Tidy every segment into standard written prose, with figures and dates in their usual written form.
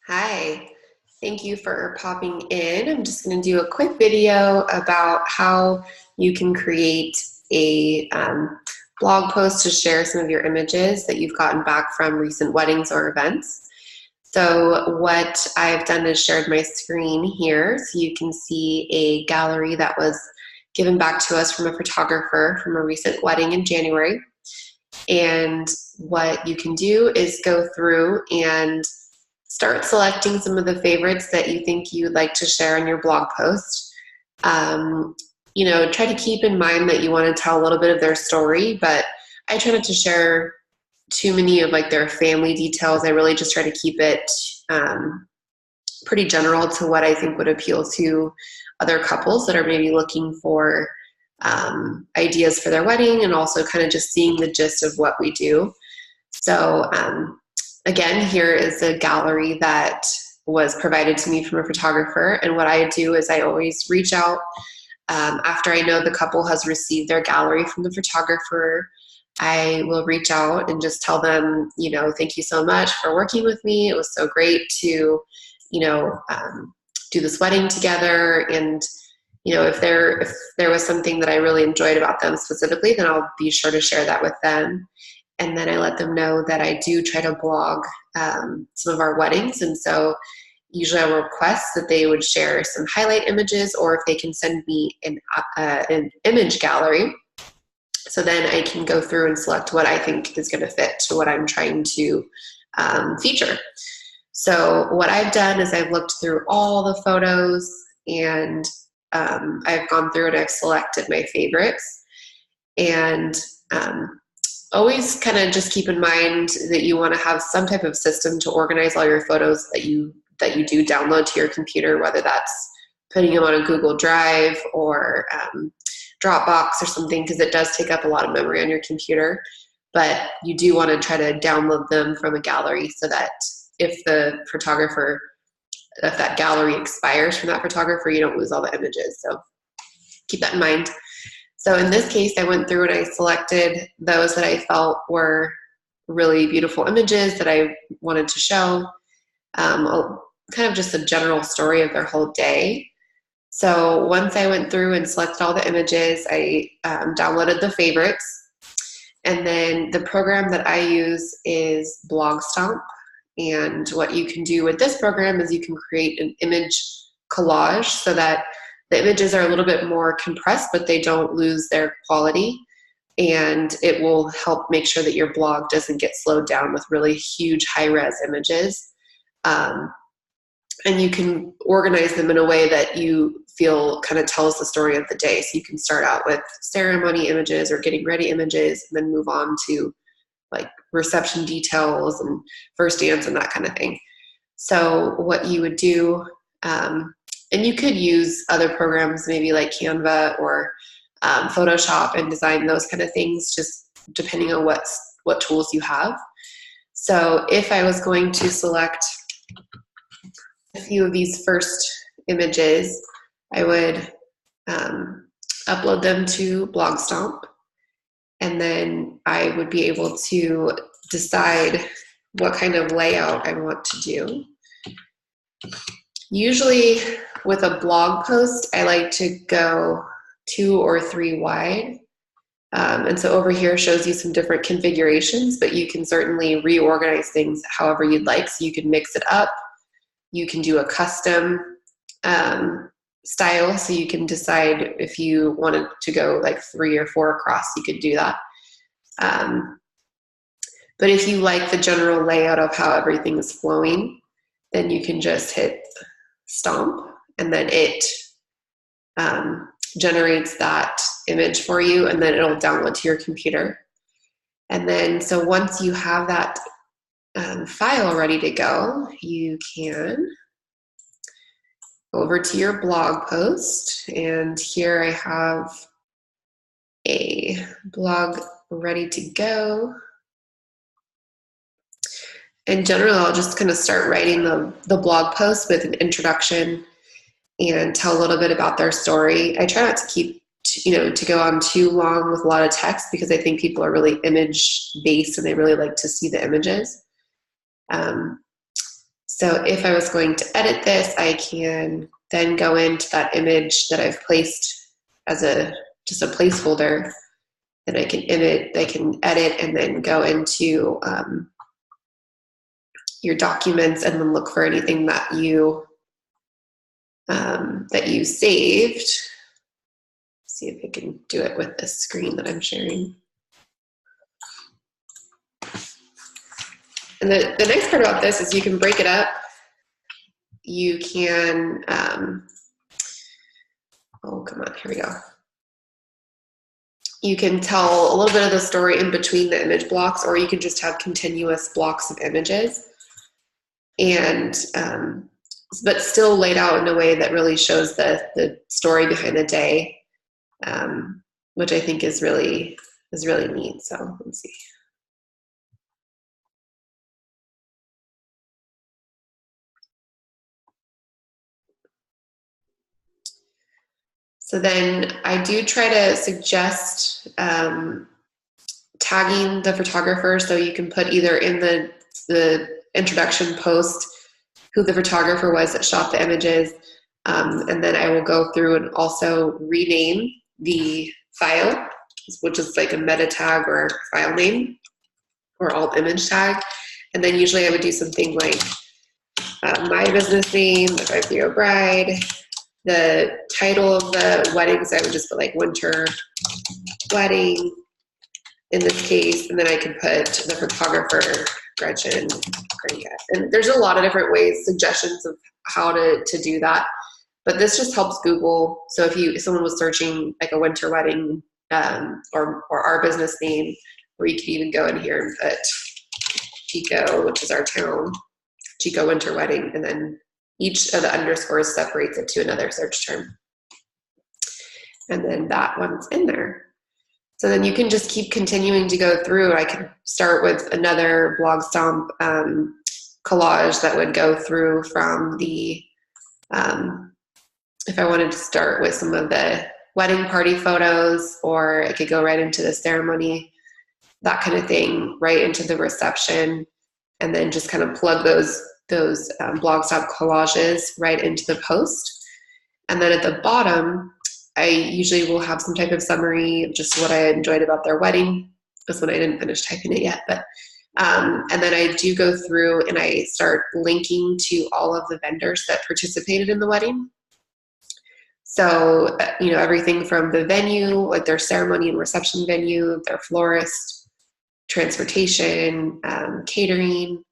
Hi, thank you for popping in. I'm just going to do a quick video about how you can create a blog post to share some of your images that you've gotten back from recent weddings or events. So what I've done is shared my screen here so you can see a gallery that was given back to us from a photographer from a recent wedding in January. And what you can do is go through and start selecting some of the favorites that you think you'd like to share on your blog post. Try to keep in mind that you want to tell a little bit of their story, but I try not to share too many of their family details. I really just try to keep it pretty general to what I think would appeal to other couples that are maybe looking for ideas for their wedding and also kind of just seeing the gist of what we do. So again, here is a gallery that was provided to me from a photographer, and what I do is I always reach out after I know the couple has received their gallery from the photographer. I will reach out and just tell them, thank you so much for working with me. It was so great to, do this wedding together. And, if there was something that I really enjoyed about them specifically, then I'll be sure to share that with them. And then I let them know that I do try to blog some of our weddings. And so usually I will request that they would share some highlight images, or if they can send me an image gallery. So then I can go through and select what I think is going to fit to what I'm trying to feature. So what I've done is I've looked through all the photos, and I've gone through and I've selected my favorites. And always kind of just keep in mind that you want to have some type of system to organize all your photos that you do download to your computer, whether that's putting them on a Google Drive or Dropbox or something, because it does take up a lot of memory on your computer. But you do want to try to download them from a gallery so that if that gallery expires from that photographer, you don't lose all the images. So keep that in mind. So in this case, I went through and I selected those that I felt were really beautiful images that I wanted to show, kind of just a general story of their whole day. So once I went through and selected all the images, I downloaded the favorites. And then the program that I use is Blog Stomp. And what you can do with this program is you can create an image collage so that the images are a little bit more compressed, but they don't lose their quality. And it will help make sure that your blog doesn't get slowed down with really huge high-res images. And you can organize them in a way that you feel kind of tells the story of the day. So you can start out with ceremony images or getting ready images, and then move on to reception details and first dance and that kind of thing. So what you would do, and you could use other programs maybe like Canva or Photoshop and design those kind of things, just depending on what tools you have. So if I was going to select a few of these first images, I would upload them to Blog Stomp, and then I would be able to decide what kind of layout I want to do. Usually with a blog post, I like to go 2 or 3 wide. And so over here shows you some different configurations, but you can certainly reorganize things however you'd like. So you can mix it up. You can do a custom style, so you can decide if you wanted to go 3 or 4 across, you could do that. But if you like the general layout of how everything is flowing, then you can just hit stomp, and then it generates that image for you, and then it'll download to your computer. And then so once you have that file ready to go, you can go over to your blog post, and here I have a blog ready to go. In general, I'll just kind of start writing the blog post with an introduction and tell a little bit about their story. I try not to keep, to go on too long with a lot of text, because I think people are really image based and they really like to see the images. So if I was going to edit this, I can then go into that image that I've placed as just a placeholder, and I can edit and then go into your documents and then look for anything that you saved. See if I can do it with this screen that I'm sharing. And the nice part about this is you can break it up. You can, oh, come on, here we go. You can tell a little bit of the story in between the image blocks, or you can just have continuous blocks of images. And, but still laid out in a way that really shows the story behind the day, which I think is really neat. So let's see. So then I do try to suggest tagging the photographer, so you can put either in the introduction post who the photographer was that shot the images, and then I will go through and also rename the file, which is like a meta tag or file name or alt image tag. And then usually I would do something like my business name, the 5-0 bride, the title of the wedding, so I would just put like winter wedding in this case, and then I could put the photographer, Gretchen. And there's a lot of different ways, suggestions of how to do that, but this just helps Google. So if someone was searching like a winter wedding or our business name, or you could even go in here and put Chico, which is our town, Chico winter wedding, and then each of the underscores separates it to another search term. And then that one's in there. So then you can just keep continuing to go through. I could start with another Blog Stomp collage that would go through from the, if I wanted to start with some of the wedding party photos, or I could go right into the ceremony, that kind of thing, right into the reception, and then just kind of plug those Blog Stomp collages right into the post. And then at the bottom, I usually will have some type of summary of just what I enjoyed about their wedding. This one I didn't finish typing it yet, but and then I do go through and I start linking to all of the vendors that participated in the wedding. So, everything from the venue, like their ceremony and reception venue, their florist, transportation, catering,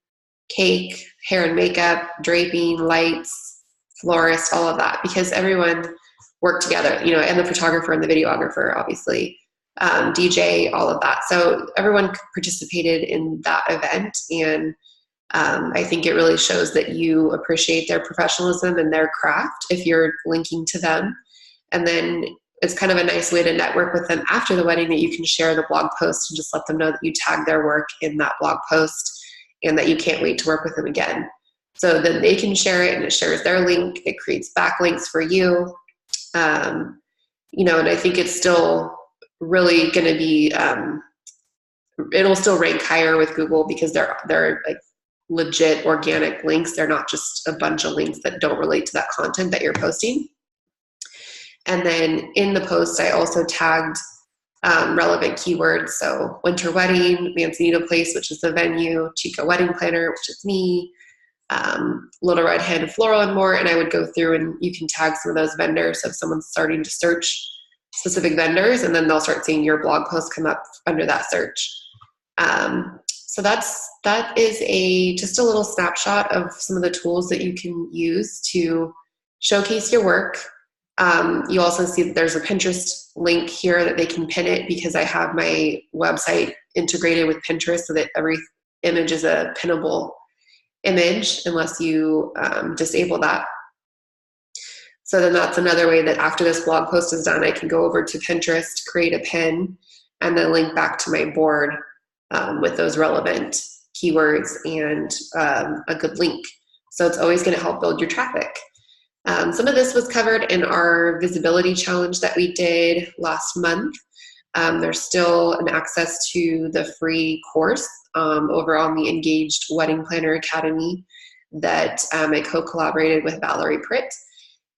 cake, hair and makeup, draping, lights, florist, all of that, because everyone worked together, and the photographer and the videographer, obviously, DJ, all of that. So everyone participated in that event, and I think it really shows that you appreciate their professionalism and their craft if you're linking to them. And then it's kind of a nice way to network with them after the wedding, that you can share the blog post and just let them know that you tagged their work in that blog post and that you can't wait to work with them again. So then they can share it, and it shares their link. It creates backlinks for you. And I think it's still really going to be, it'll still rank higher with Google, because they're like legit organic links. They're not just a bunch of links that don't relate to that content that you're posting. And then in the post, I also tagged relevant keywords. So winter wedding, Manzanita Place, which is the venue, Chico wedding planner, which is me, Little Red Hen, floral, and more. And I would go through, and you can tag some of those vendors. So if someone's starting to search specific vendors, and then they'll start seeing your blog post come up under that search. So that is just a little snapshot of some of the tools that you can use to showcase your work. You also see that there's a Pinterest link here that they can pin it, because I have my website integrated with Pinterest, so that every image is a pinnable image unless you disable that. So then that's another way that after this blog post is done, I can go over to Pinterest, create a pin, and then link back to my board with those relevant keywords and a good link. So it's always going to help build your traffic. Some of this was covered in our visibility challenge that we did last month. There's still an access to the free course over on the Engaged Wedding Planner Academy that I co-collaborated with Valerie Pritt.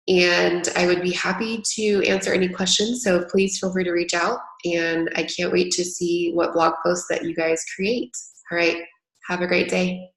And I would be happy to answer any questions, so please feel free to reach out. And I can't wait to see what blog posts that you guys create. All right, have a great day.